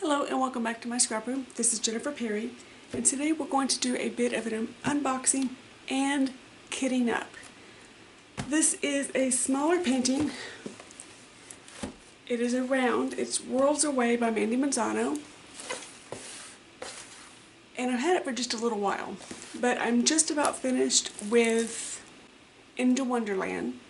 Hello and welcome back to my scrap room. This is Jennifer Perry, and today we're going to do a bit of an unboxing and kitting up. This is a smaller painting. It is a round. It's Worlds Away by Mandie Manzano. And I've had it for just a little while, but I'm just about finished with Into Wonderland.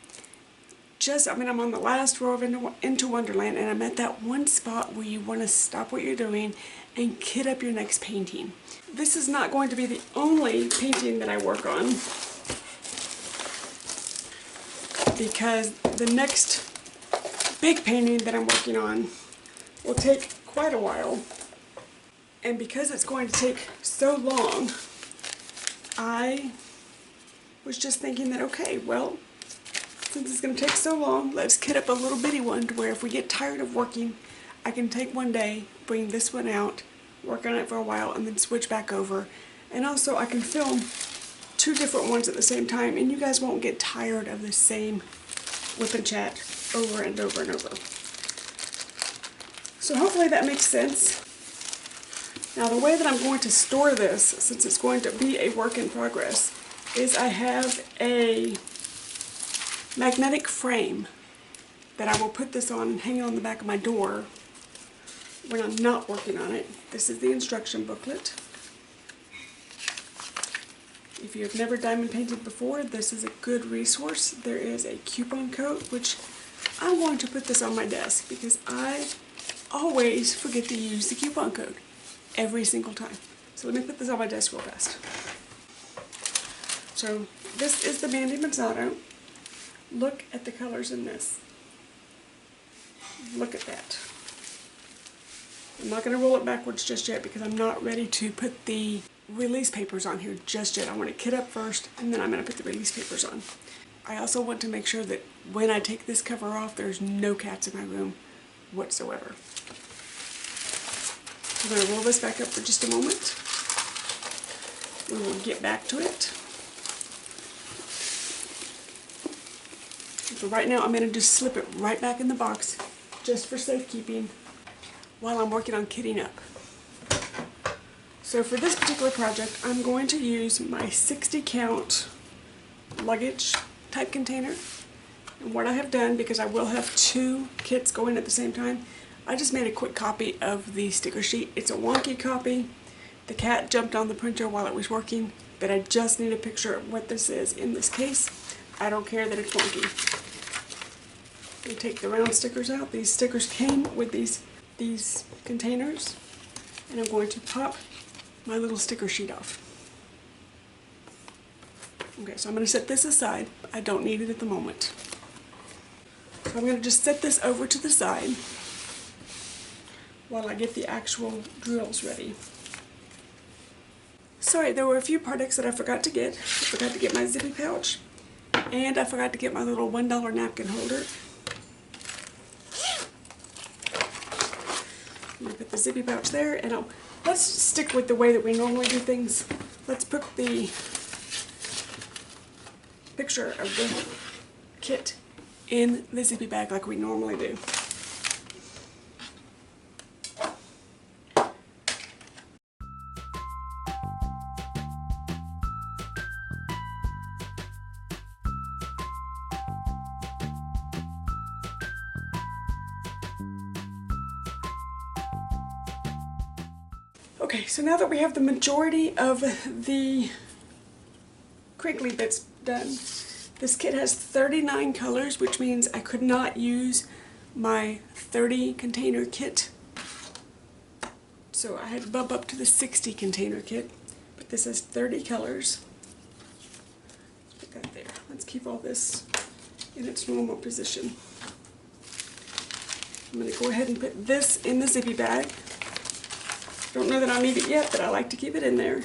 I'm on the last row of Into Wonderland, and I'm at that one spot where you want to stop what you're doing and kit up your next painting. This is not going to be the only painting that I work on, because the next big painting that I'm working on will take quite a while. And because it's going to take so long, I was just thinking that, okay, well, since it's going to take so long, let's kit up a little bitty one to where if we get tired of working, I can take one day, bring this one out, work on it for a while, and then switch back over. And also I can film two different ones at the same time, and you guys won't get tired of the same whip and chat over and over and over. So hopefully that makes sense. Now the way that I'm going to store this, since it's going to be a work in progress, is I have a magnetic frame that I will put this on and hang it on the back of my door when I'm not working on it. This is the instruction booklet. If you have never diamond painted before, this is a good resource. There is a coupon code, which I'm going to put this on my desk because I always forget to use the coupon code every single time. So let me put this on my desk real fast. So this is the Mandie Manzano. Look at the colors in this. Look at that. I'm not going to roll it backwards just yet because I'm not ready to put the release papers on here just yet. I want to kit up first, and then I'm going to put the release papers on. I also want to make sure that when I take this cover off, there's no cats in my room whatsoever. I'm going to roll this back up for just a moment. We will get back to it. So right now I'm going to just slip it right back in the box just for safekeeping while I'm working on kitting up. So for this particular project, I'm going to use my 60 count luggage type container. And what I have done, because I will have two kits going at the same time, I just made a quick copy of the sticker sheet. It's a wonky copy. The cat jumped on the printer while it was working, but I just need a picture of what this is in this case. I don't care that it's wonky. We take the round stickers out. These stickers came with these containers, and I'm going to pop my little sticker sheet off. Okay, so I'm going to set this aside. I don't need it at the moment. So I'm going to just set this over to the side while I get the actual drills ready. Sorry, there were a few products that I forgot to get. I forgot to get my zippy pouch, and I forgot to get my little $1 napkin holder. I'm going to put the zippy pouch there, and let's stick with the way that we normally do things. Let's put the picture of the kit in the zippy bag like we normally do. Okay, so now that we have the majority of the crinkly bits done, this kit has 39 colors, which means I could not use my 30 container kit. So I had to bump up to the 60 container kit, but this has 30 colors. Let's put that there. Let's keep all this in its normal position. I'm going to go ahead and put this in the zippy bag. Don't know that I'll need it yet, but I like to keep it in there.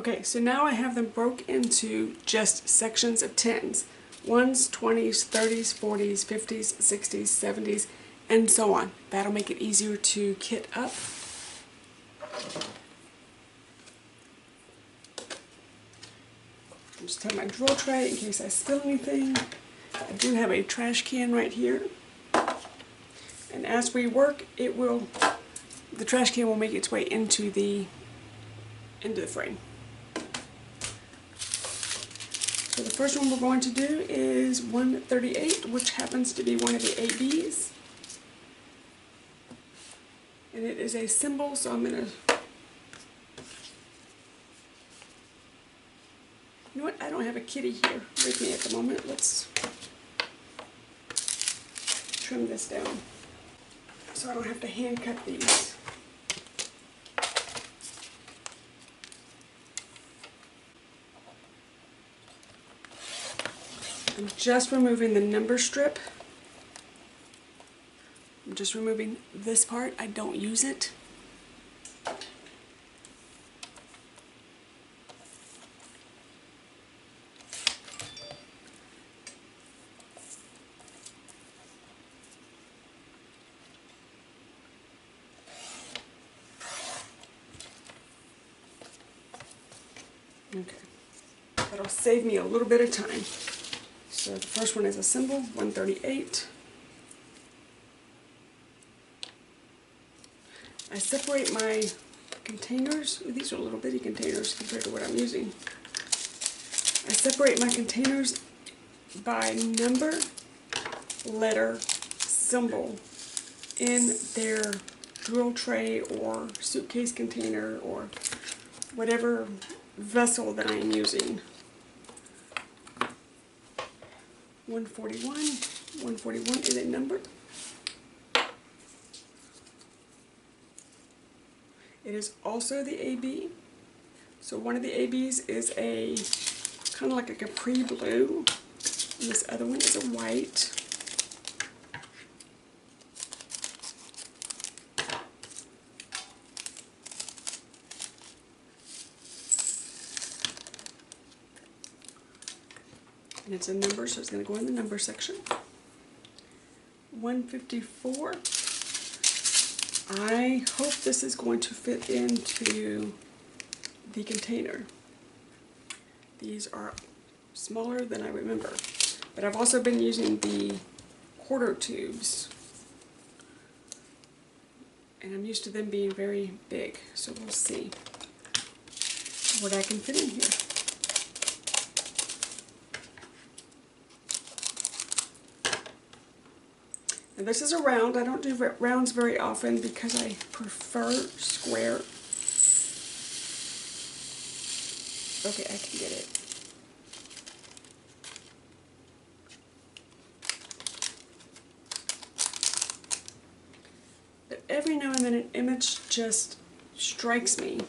Okay, so now I have them broke into just sections of 10s. 1s, 20s, 30s, 40s, 50s, 60s, 70s, and so on. That'll make it easier to kit up. Just have my drill tray in case I spill anything. I do have a trash can right here. And as we work, the trash can will make its way into the frame. So the first one we're going to do is 138, which happens to be one of the ABs. And it is a symbol, so I'm going to... You know what? I don't have a kitty here with me at the moment. Let's trim this down so I don't have to hand cut these. I'm just removing the number strip. I'm just removing this part. I don't use it. Okay. That'll save me a little bit of time. So the first one is a symbol, 138. I separate my containers. These are little bitty containers compared to what I'm using. I separate my containers by number, letter, symbol in their drill tray or suitcase container or whatever vessel that I am using. 141 is a number. It is also the AB. So one of the ABs is a kind of like a capri blue, and this other one is a white. And it's a number, so it's going to go in the number section. 154. I hope this is going to fit into the container. These are smaller than I remember, but I've also been using the quarter tubes, and I'm used to them being very big, so we'll see what I can fit in here. Now this is a round. I don't do rounds very often because I prefer square. Okay, I can get it. But every now and then an image just strikes me,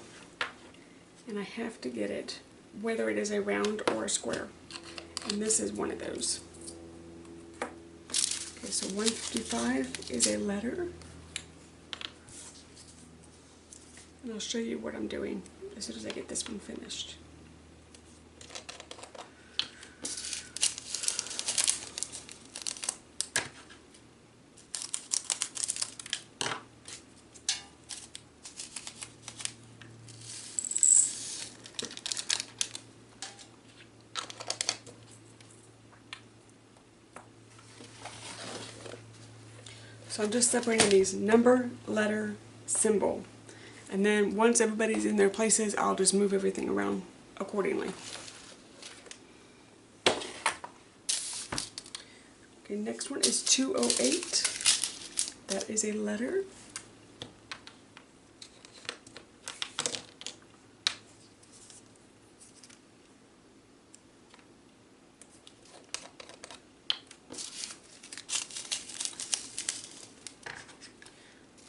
and I have to get it, whether it is a round or a square. And this is one of those. Okay, so 155 is a letter. And I'll show you what I'm doing as soon as I get this one finished. So I'm just separating these number, letter, symbol. And then once everybody's in their places, I'll just move everything around accordingly. Okay, next one is 208. That is a letter.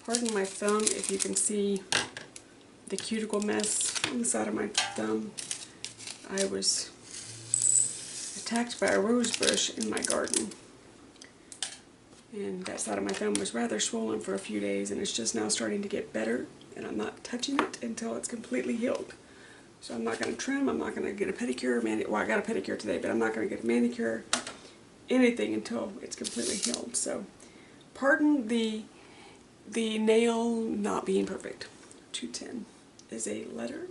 Pardon my thumb if you can see the cuticle mess on the side of my thumb. I was attacked by a rose bush in my garden, and that side of my thumb was rather swollen for a few days, and it's just now starting to get better, and I'm not touching it until it's completely healed. So I'm not going to trim, I'm not going to get a pedicure, well I got a pedicure today, but I'm not going to get a manicure, anything until it's completely healed. So pardon the nail not being perfect. 210 is a letter.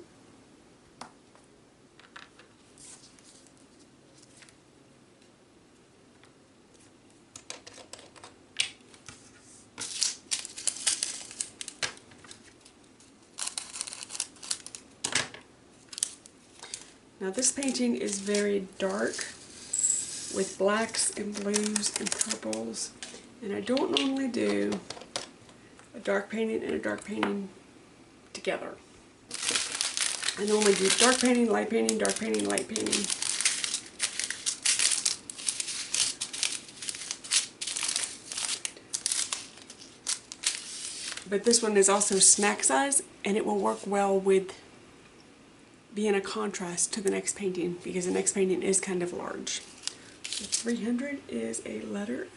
Now this painting is very dark with blacks and blues and purples, and I don't normally do a dark painting and a dark painting together. I normally do dark painting, light painting, dark painting, light painting. But this one is also snack size, and it will work well with being a contrast to the next painting, because the next painting is kind of large. So 300 is a letter.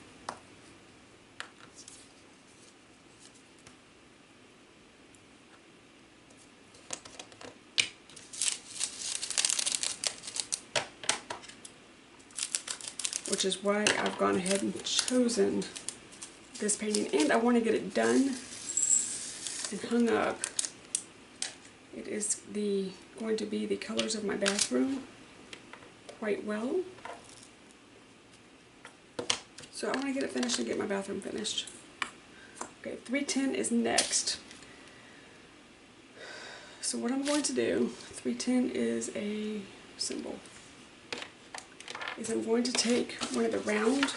Which is why I've gone ahead and chosen this painting, and I want to get it done and hung up. It is going to be the colors of my bathroom quite well. So I want to get it finished and get my bathroom finished. Okay, 310 is next. So what I'm going to do, 310 is a symbol, is I'm going to take one of the round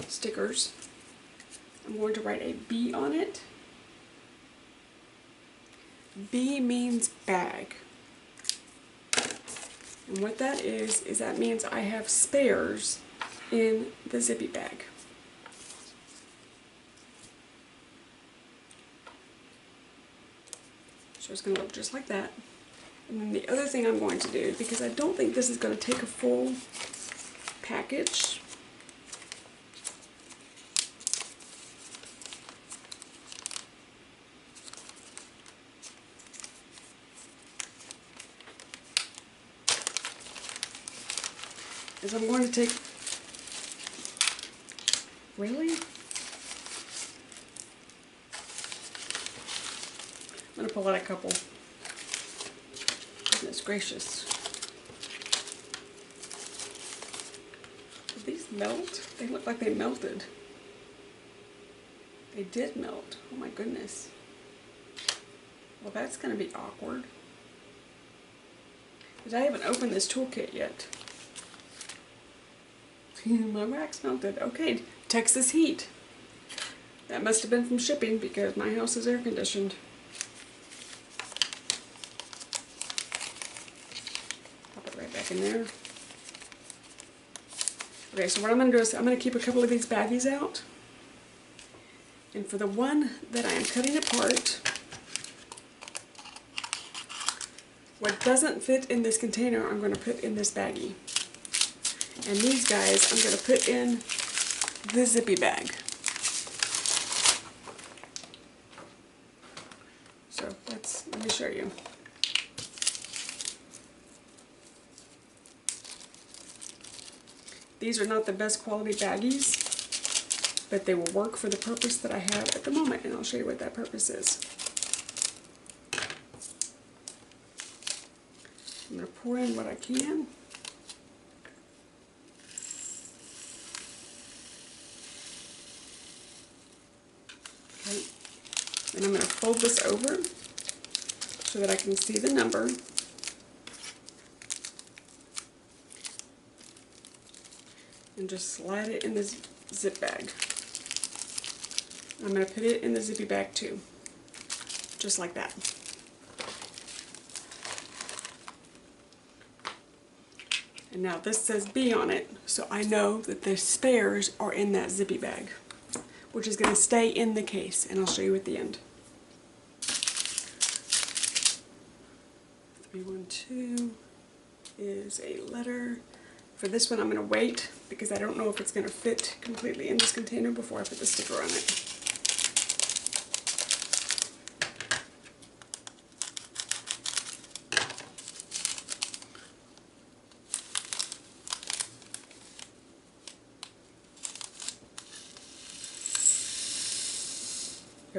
stickers. I'm going to write a B on it. B means bag. And what that is that means I have spares in the zippy bag. So it's going to look just like that. And then the other thing I'm going to do, because I don't think this is going to take a full package, is I'm going to take, really? I'm going to pull out a couple. Goodness gracious. Did these melt? They look like they melted. They did melt. Oh my goodness. Well, that's going to be awkward. Because I haven't opened this toolkit yet. My wax melted. Okay, Texas heat. That must have been from shipping because my house is air conditioned. Pop it right back in there. Okay, so what I'm going to do is I'm going to keep a couple of these baggies out. And for the one that I am cutting apart, what doesn't fit in this container, I'm going to put in this baggie. And these guys, I'm going to put in the zippy bag. So let me show you. These are not the best quality baggies, but they will work for the purpose that I have at the moment, and I'll show you what that purpose is. I'm going to pour in what I can. Okay. And I'm going to fold this over so that I can see the number. And just slide it in this zip bag. I'm going to put it in the zippy bag too. Just like that. And now this says B on it, so I know that the spares are in that zippy bag, which is going to stay in the case, and I'll show you at the end. 312 is a letter. For this one I'm going to wait because I don't know if it's going to fit completely in this container before I put the sticker on it.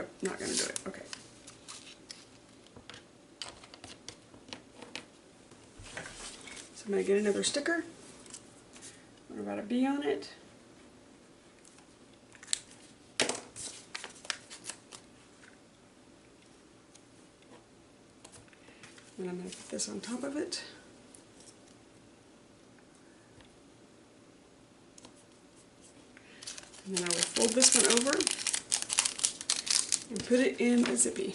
Yep, not going to do it. Okay. So I'm going to get another sticker. I'm going to write a B on it. And I'm going to put this on top of it. And then I will fold this one over and put it in a zippy.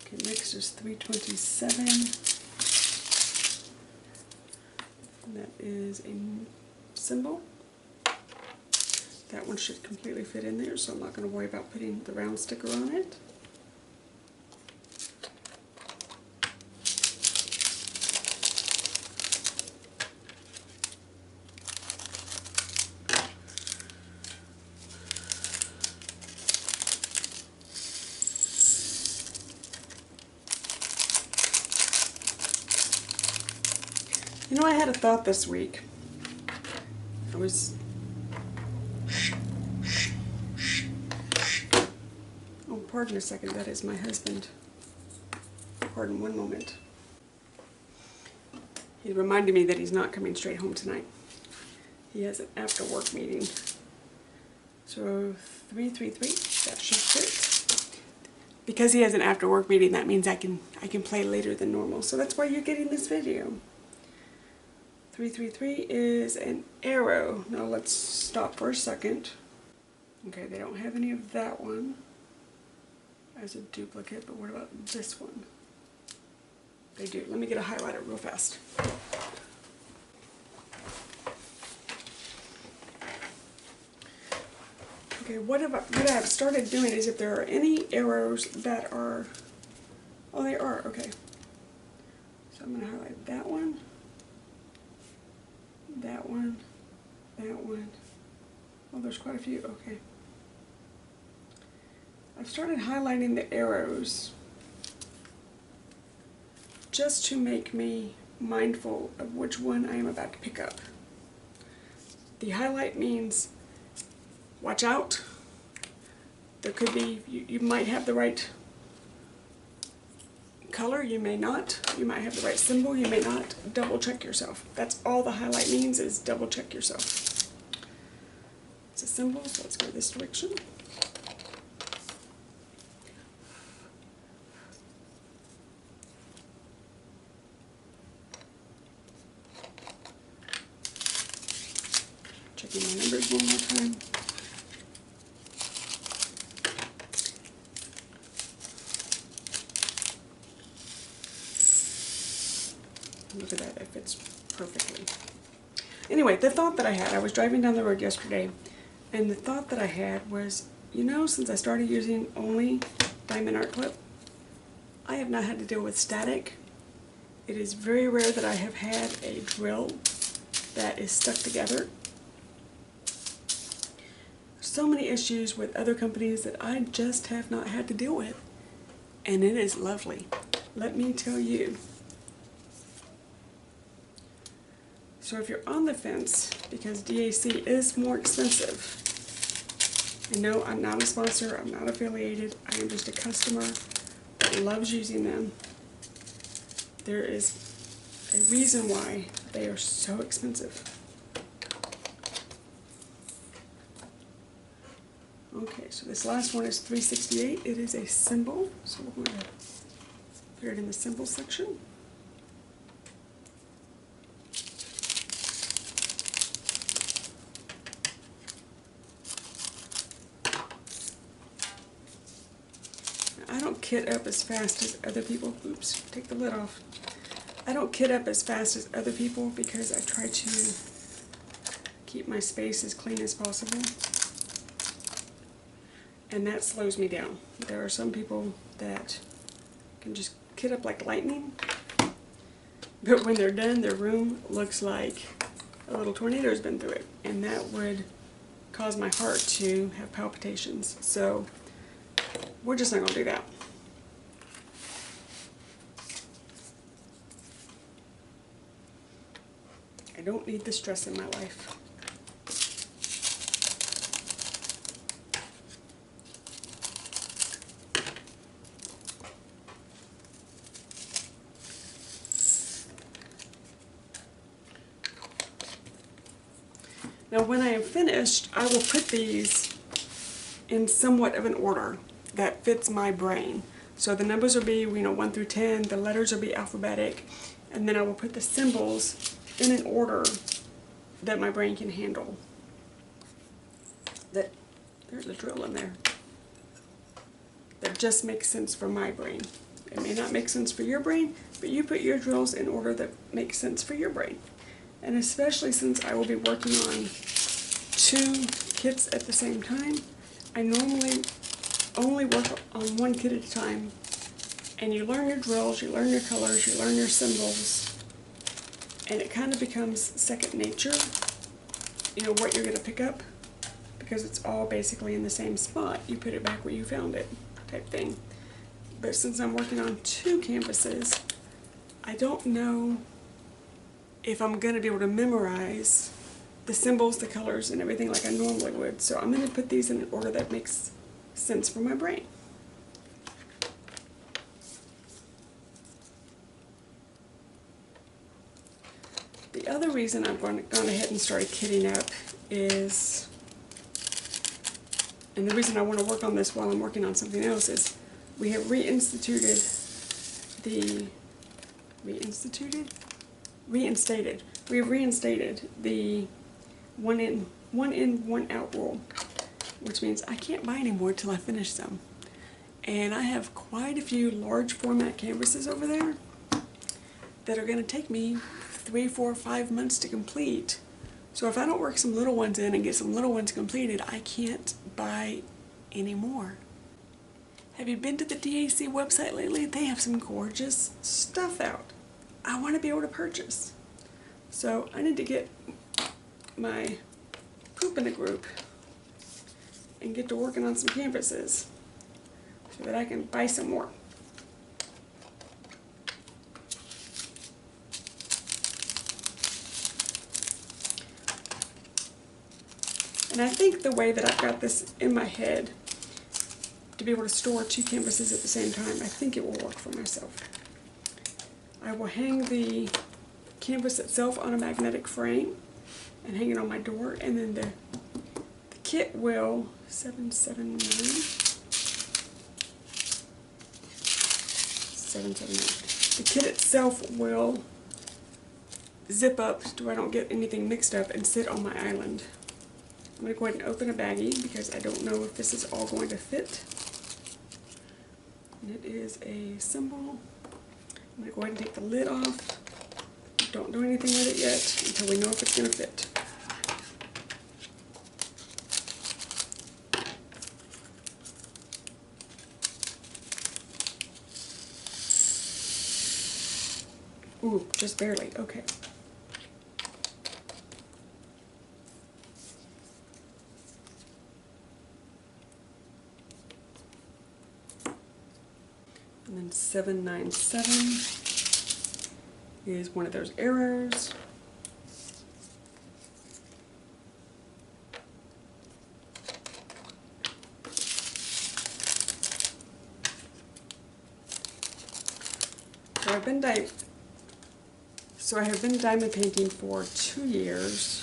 Okay, next is 327. And that is a symbol. That one should completely fit in there, so I'm not going to worry about putting the round sticker on it. You know, I had a thought this week. I was... Oh, pardon a second, that is my husband. Pardon one moment. He reminded me that he's not coming straight home tonight. He has an after-work meeting. So, 333, that should fit. Because he has an after-work meeting, that means I can play later than normal. So that's why you're getting this video. 333 is an arrow. Now let's stop for a second. Okay, they don't have any of that one as a duplicate, but what about this one? They do. Let me get a highlighter real fast. Okay, what I've started doing is if there are any arrows that are, oh, they are, okay. So I'm going to highlight that one. That one, that one. Oh, there's quite a few. Okay. I've started highlighting the arrows just to make me mindful of which one I am about to pick up. The highlight means watch out. There could be, you might have the right color, you may not. You might have the right symbol, you may not. Double check yourself. That's all the highlight means, is double check yourself. It's a symbol, so let's go this direction. Checking my numbers one more time. Look at that, it fits perfectly. Anyway, the thought that I had, I was driving down the road yesterday, and the thought that I had was, you know, since I started using only diamond art clip, I have not had to deal with static. It is very rare that I have had a drill that is stuck together. So many issues with other companies that I just have not had to deal with, and it is lovely. Let me tell you. So if you're on the fence, because DAC is more expensive, and no, I'm not a sponsor, I'm not affiliated, I am just a customer that loves using them. There is a reason why they are so expensive. Okay, so this last one is 368. It is a symbol, so we're going to put it in the symbol section. I don't kit up as fast as other people. Oops, take the lid off. I don't kit up as fast as other people because I try to keep my space as clean as possible. And that slows me down. There are some people that can just kit up like lightning, but when they're done, their room looks like a little tornado's been through it. And that would cause my heart to have palpitations. So we're just not going to do that. I don't need the stress in my life. Now when I am finished, I will put these in somewhat of an order that fits my brain. So the numbers will be, 1 through 10, the letters will be alphabetic, and then I will put the symbols in an order that my brain can handle. There's a drill in there. That just makes sense for my brain. It may not make sense for your brain, but you put your drills in order that makes sense for your brain. And especially since I will be working on 2 kits at the same time, I normally only work on 1 kit at a time. And you learn your drills, you learn your colors, you learn your symbols, and it kind of becomes second nature, what you're going to pick up, because it's all basically in the same spot. You put it back where you found it, type thing. But since I'm working on 2 canvases, I don't know if I'm going to be able to memorize the symbols, the colors, and everything like I normally would. So I'm going to put these in an order that makes sense for my brain. The other reason I've gone ahead and started kitting up is, and the reason I want to work on this while I'm working on something else, is we have reinstated the one in, one out rule, which means I can't buy any more till I finish them. And I have quite a few large format canvases over there that are going to take me 3, 4, 5 months to complete. So if I don't work some little ones in and get some little ones completed, I can't buy any more. Have you been to the DAC website lately? They have some gorgeous stuff out. I want to be able to purchase. So I need to get my poop in a group and get to working on some canvases so that I can buy some more. And I think the way that I've got this in my head to be able to store 2 canvases at the same time, I think it will work for myself. I will hang the canvas itself on a magnetic frame and hang it on my door, and then the kit will 779. The kit itself will zip up so I don't get anything mixed up and sit on my island. I'm going to go ahead and open a baggie because I don't know if this is all going to fit. And it is a symbol. I'm going to go ahead and take the lid off. Don't do anything with it yet until we know if it's going to fit. Ooh, just barely. Okay. And then 797 is one of those errors. So I have been diamond painting for 2 years,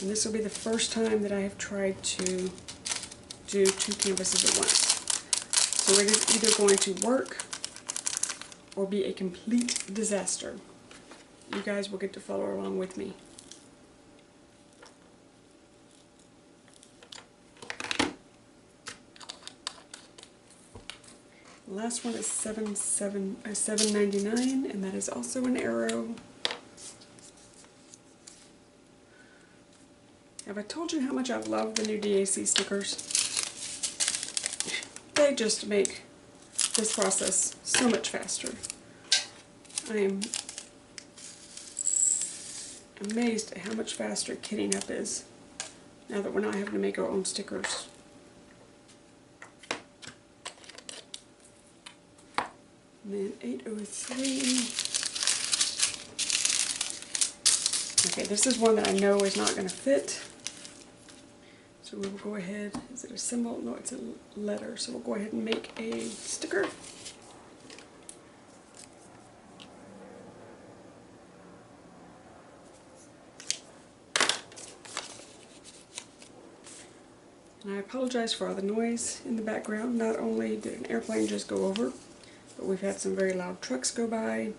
and this will be the first time that I have tried to do 2 canvases at once. So it is either going to work or be a complete disaster. You guys will get to follow along with me. The last one is 799, and that is also an arrow. Have I told you how much I love the new DAC stickers? They just make this process so much faster. I am amazed at how much faster kitting up is now that we're not having to make our own stickers. And then 803. Okay, this is one that I know is not going to fit. So we will go ahead, is it a symbol? No, it's a letter. So we'll go ahead and make a sticker. And I apologize for all the noise in the background. Not only did an airplane just go over, but we've had some very loud trucks go by.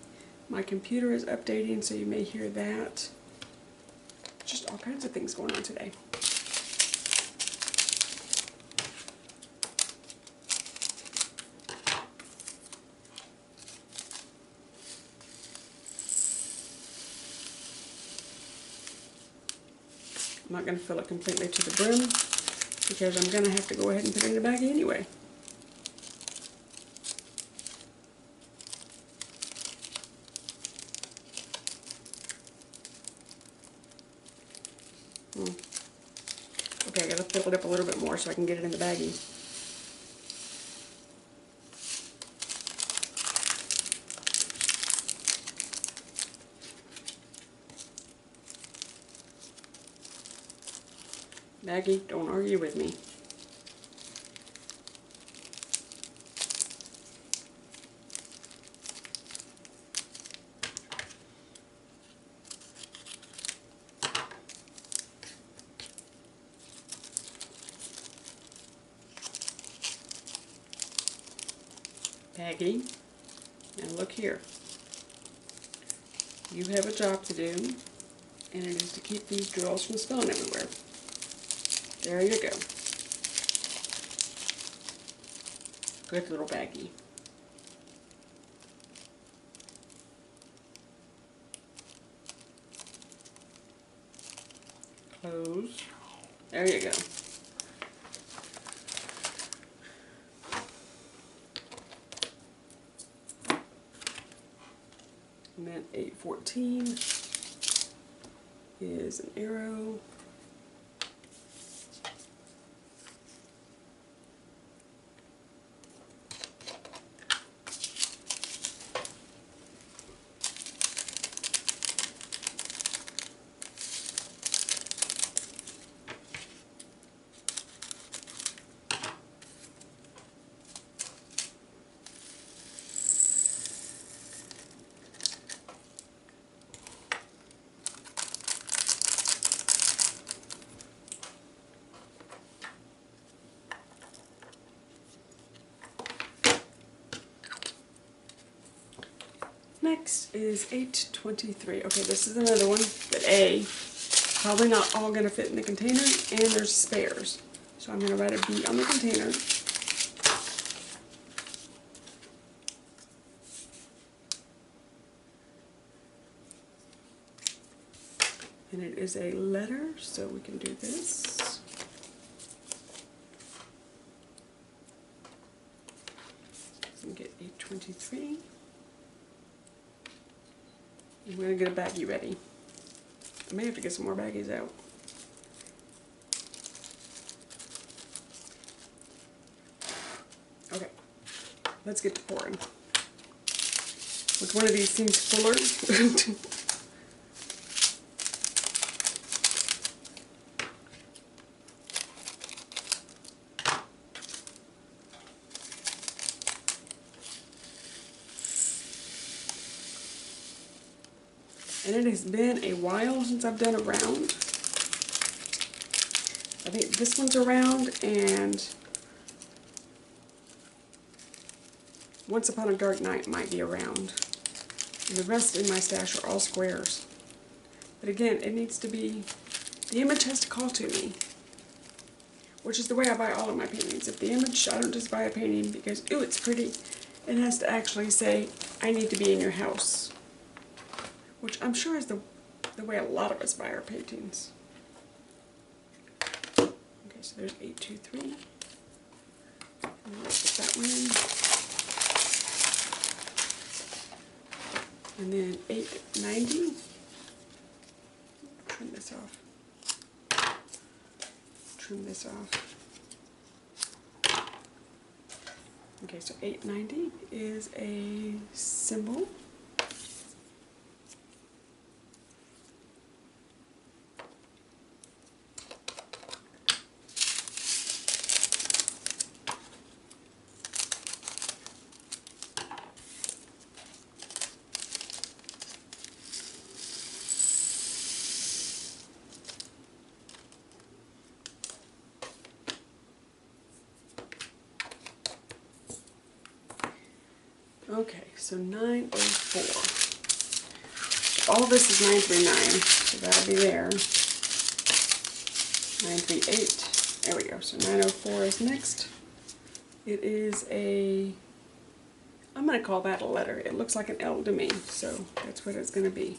My computer is updating, so you may hear that. Just all kinds of things going on today. I'm not going to fill it completely to the brim, because I'm going to have to go ahead and put it in the baggie anyway. Okay, I gotta fill it up a little bit more so I can get it in the baggie. Baggie, don't argue with me. Baggie, now look here. You have a job to do, and it is to keep these drawers from spilling everywhere. There you go. Good little baggie. Close. There you go. And then 814 is an arrow. Next is 823. Okay, this is another one that probably not all going to fit in the container, and there's spares. So I'm going to write a B on the container. And it is a letter, so we can do this. So we get 823. I'm going to get a baggie ready. I may have to get some more baggies out. Okay, let's get to pouring. Which one of these seems fuller? And it has been a while since I've done a round. I think this one's a round, and Once Upon a Dark Night might be a round. And the rest in my stash are all squares. But again, it needs to be, the image has to call to me. Which is the way I buy all of my paintings. If the image, I don't just buy a painting because, ooh, it's pretty. It has to actually say, I need to be in your house. Which I'm sure is the way a lot of us buy our paintings. Okay, so there's 823. And let's put that one in. And then 890. Turn this off. trim this off. Okay, so 890 is a symbol. Okay, so 904. All this is 939, so that'll be there. 938. There we go. So 904 is next. It is I'm going to call that a letter. It looks like an L to me, so that's what it's going to be.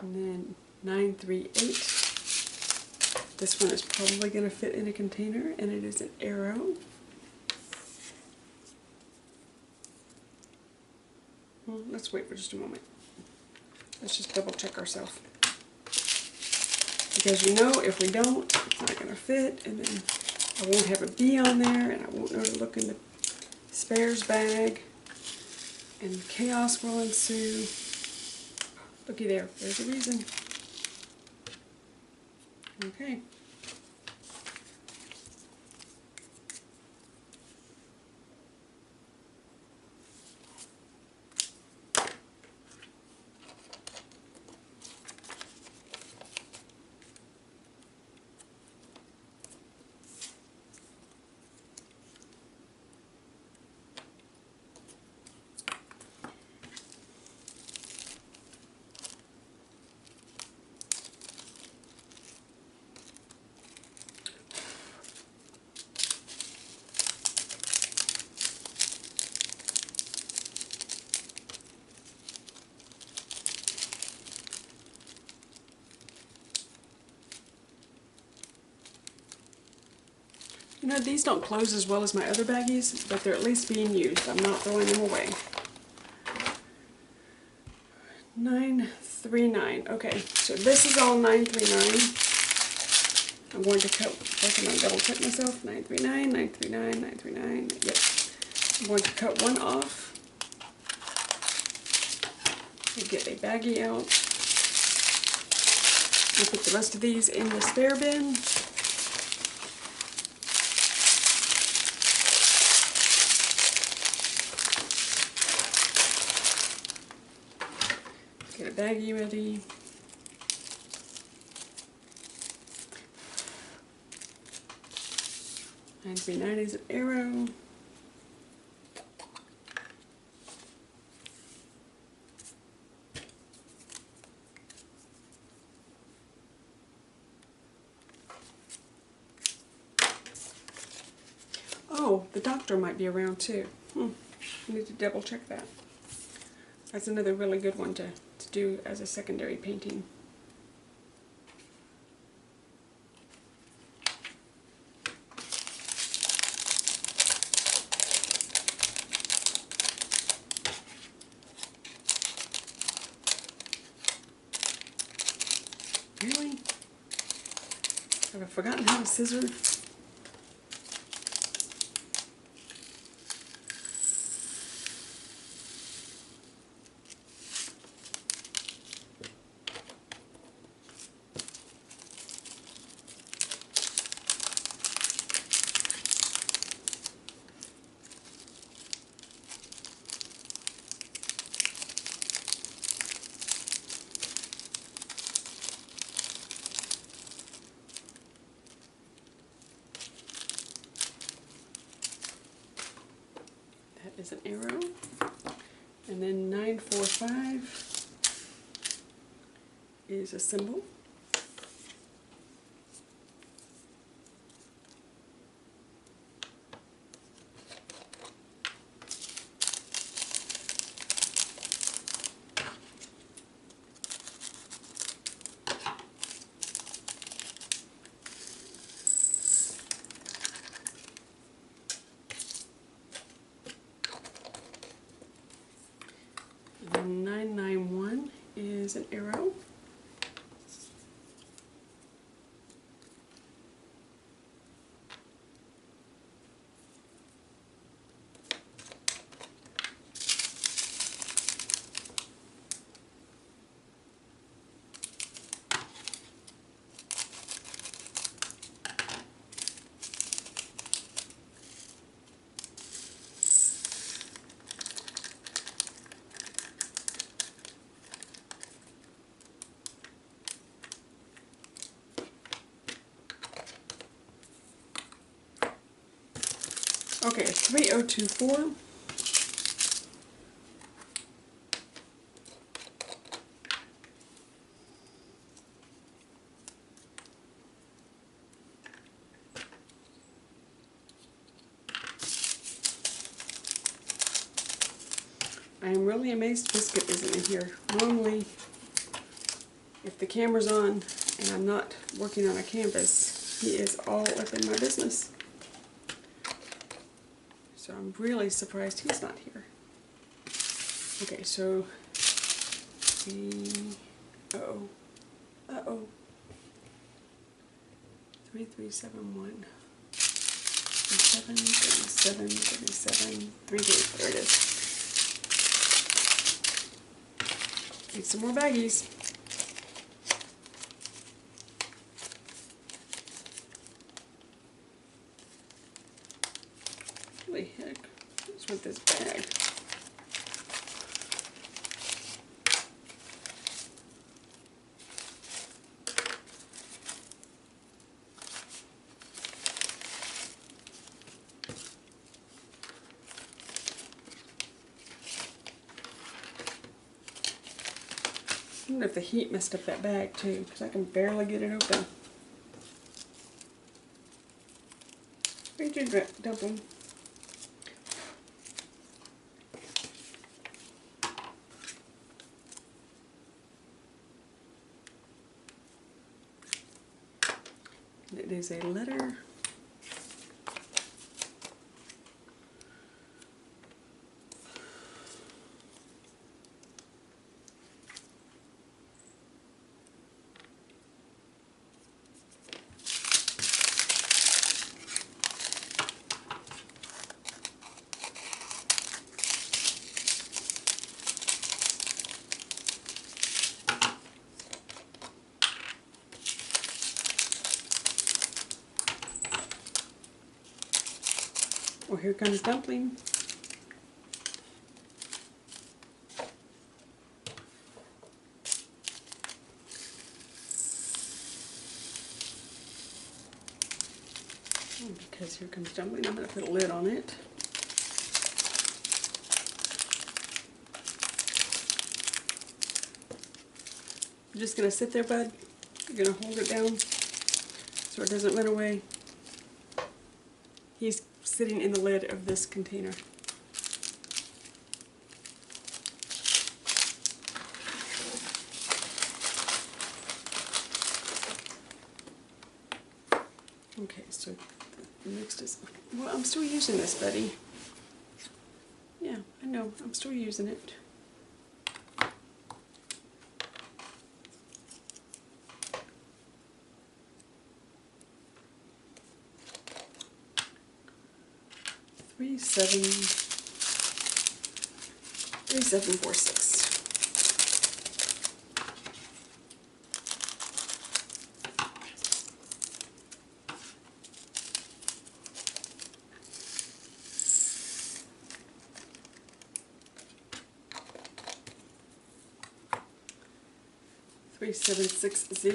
And then 938. This one is probably going to fit in a container, and it is an arrow. Well, let's wait for just a moment. Let's just double check ourselves. Because you know, if we don't, it's not going to fit, and then I won't have a B on there, and I won't know to look in the spares bag, and chaos will ensue. Looky there, there's a reason. Okay. You know, these don't close as well as my other baggies, but they're at least being used. I'm not throwing them away. 939. Okay, so this is all 939. I'm going to cut, first I'm going to double check myself. 939, 939, 939. Yep. I'm going to cut one off. We'll get a baggie out. I'll put the rest of these in the spare bin. Get a baggie ready. Nine 390 is an arrow. Oh, the doctor might be around too. I need to double check that. That's another really good one to do as a secondary painting. Really? Have I forgotten how to scissor? That is an arrow. And then 945 is a symbol. and 991 is an arrow. Okay, 3024. I am really amazed Biscuit isn't in here. Normally, if the camera's on and I'm not working on a canvas, he is all up in my business. So I'm really surprised he's not here. Okay, so uh-oh. 3371. 37, 37, 37, 38. There it is. Need some more baggies. Holy heck, what's with this bag? I wonder if the heat messed up that bag too, because I can barely get it open. Where'd you dump them? It is a letter. Well, here comes Dumpling. Because here comes Dumpling, I'm going to put a lid on it. You're just going to sit there, bud. You're going to hold it down so it doesn't run away. He's sitting in the lid of this container. Okay, so the next is, well, I'm still using this, buddy. Yeah, I know, I'm still using it. Three seven 4746. $3760.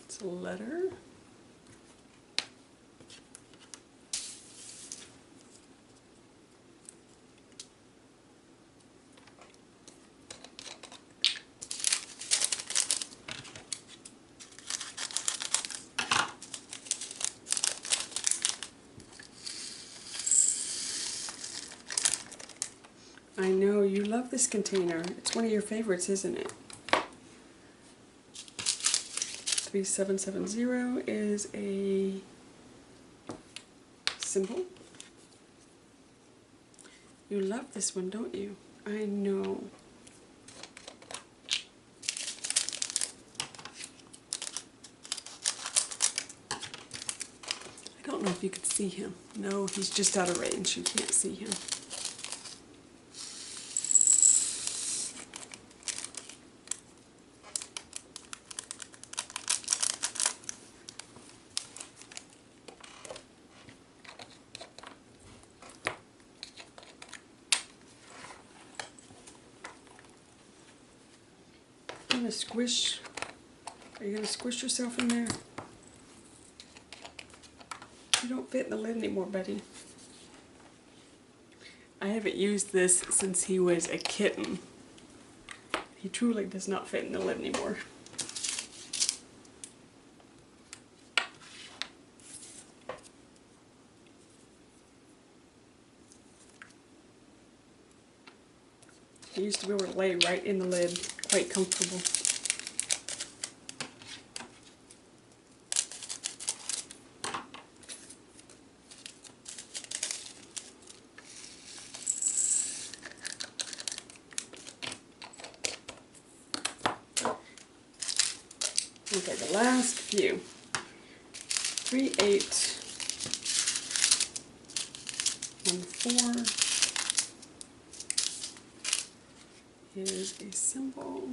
It's a letter. I know, you love this container. It's one of your favorites, isn't it? 3770 is a symbol. You love this one, don't you? I know. I don't know if you could see him. No, he's just out of range. You can't see him. I'm gonna squish. Are you gonna squish yourself in there? You don't fit in the lid anymore, buddy. I haven't used this since he was a kitten. He truly does not fit in the lid anymore. He used to be able to lay right in the lid, quite comfortable. Okay, the last few. 3/8, 1/4 is a symbol.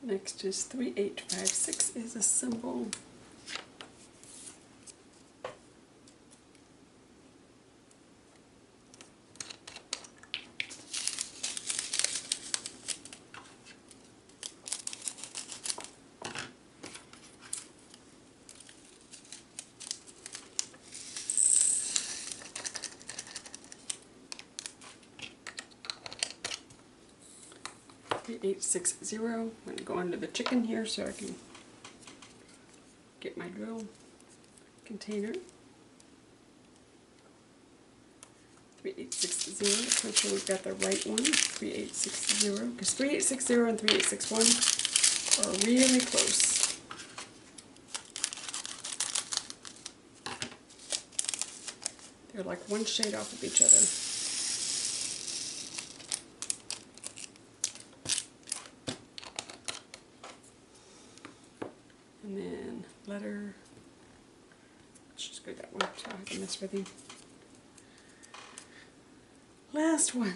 Next is 3/8, 5/6 is a symbol. .860. I'm going to go under the chicken here so I can get my drill container. 3/860. Make sure we've got the right one. 3/860, because 3/860 and 3/861 are really close. They're like one shade off of each other. And then letter, let's just go that one so I don't have to mess with you. Last one.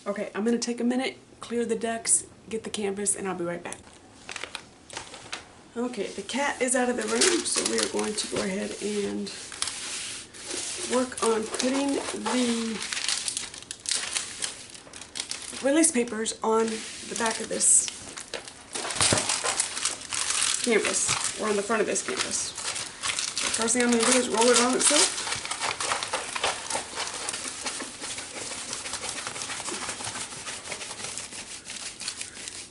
Okay, I'm going to take a minute, clear the decks, get the canvas, and I'll be right back. Okay, the cat is out of the room, so we are going to go ahead and work on putting the release papers on the back of this canvas, or on the front of this canvas. The first thing I'm going to do is roll it on itself.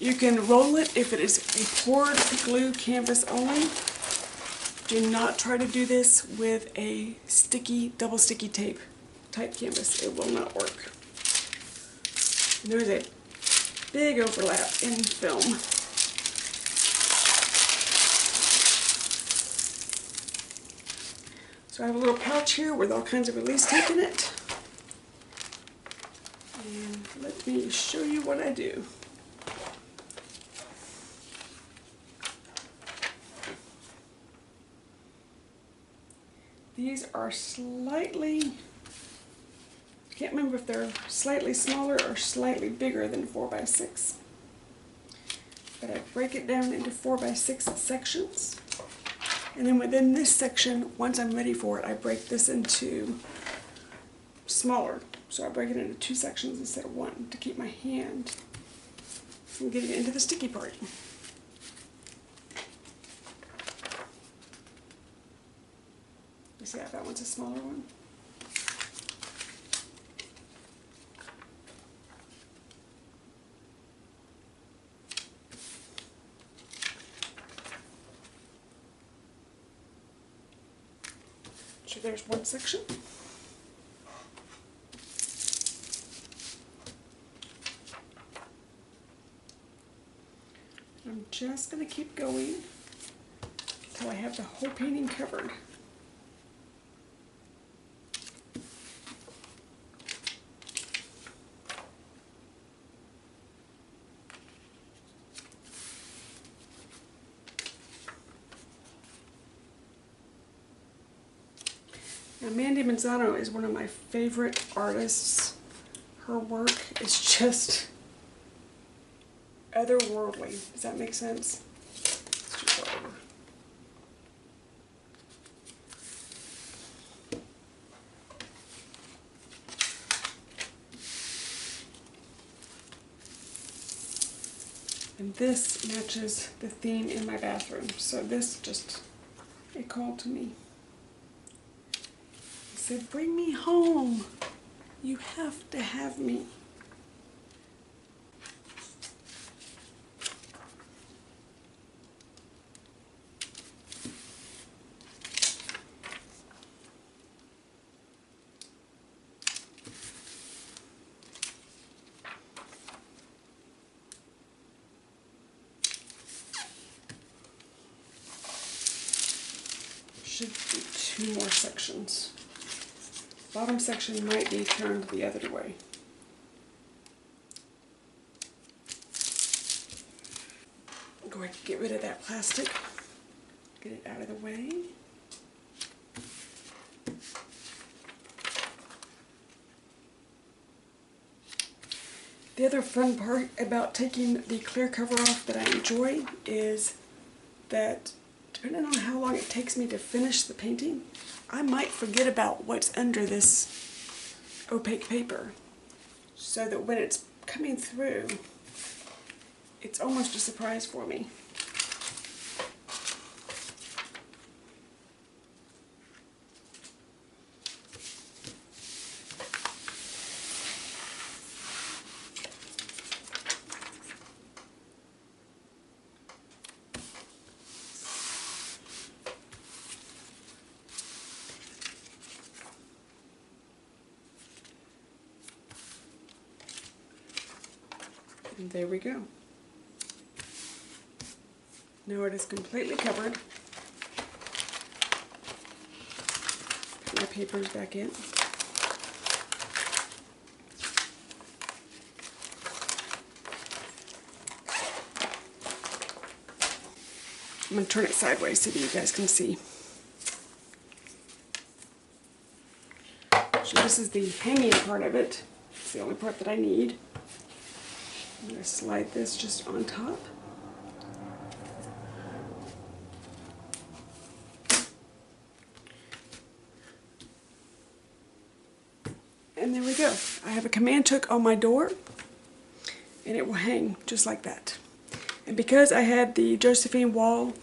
You can roll it if it is a poured glue canvas only. Do not try to do this with a sticky, double sticky tape type canvas. It will not work. And there's a big overlap in film. So I have a little pouch here with all kinds of release tape in it. And let me show you what I do. These are slightly Can't remember if they're slightly smaller or slightly bigger than 4x6. But I break it down into 4x6 sections. And then within this section, once I'm ready for it, I break this into smaller. So I break it into 2 sections instead of 1 to keep my hand from getting into the sticky part. You see how that one's a smaller one? So there's one section. I'm just going to keep going until I have the whole painting covered. Now, Mandie Manzano is one of my favorite artists. Her work is just otherworldly. Does that make sense? Let's just go over. And this matches the theme in my bathroom. So this just, it called to me. It said, bring me home. You have to have me. Should be 2 more sections. Bottom section might be turned the other way. I'm going to get rid of that plastic, get it out of the way. The other fun part about taking the clear cover off that I enjoy is that depending on how long it takes me to finish the painting, I might forget about what's under this opaque paper, so that when it's coming through, it's almost a surprise for me. And there we go. Now it is completely covered. Put my papers back in. I'm going to turn it sideways so that you guys can see. So this is the hanging part of it. It's the only part that I need. I'm going to slide this just on top. And there we go. I have a command hook on my door, and it will hang just like that. And because I had the Josephine Wall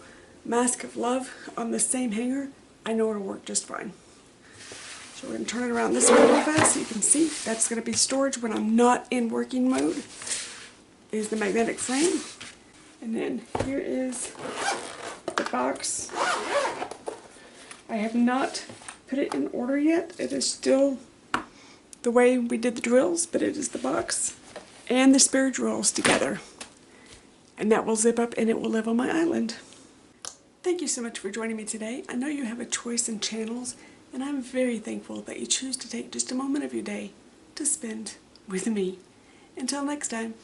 Mask of Love on the same hanger, I know it'll work just fine. So we're going to turn it around this way real fast so you can see. That's going to be storage when I'm not in working mode. Is the magnetic frame. And then here is the box. I have not put it in order yet. It is still the way we did the drills, but it is the box and the spare drills together. And that will zip up and it will live on my island. Thank you so much for joining me today. I know you have a choice in channels, and I'm very thankful that you choose to take just a moment of your day to spend with me. Until next time,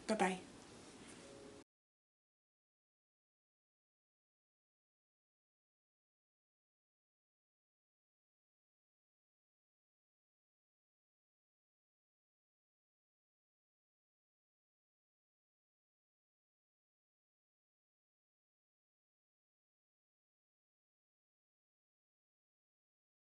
bye-bye.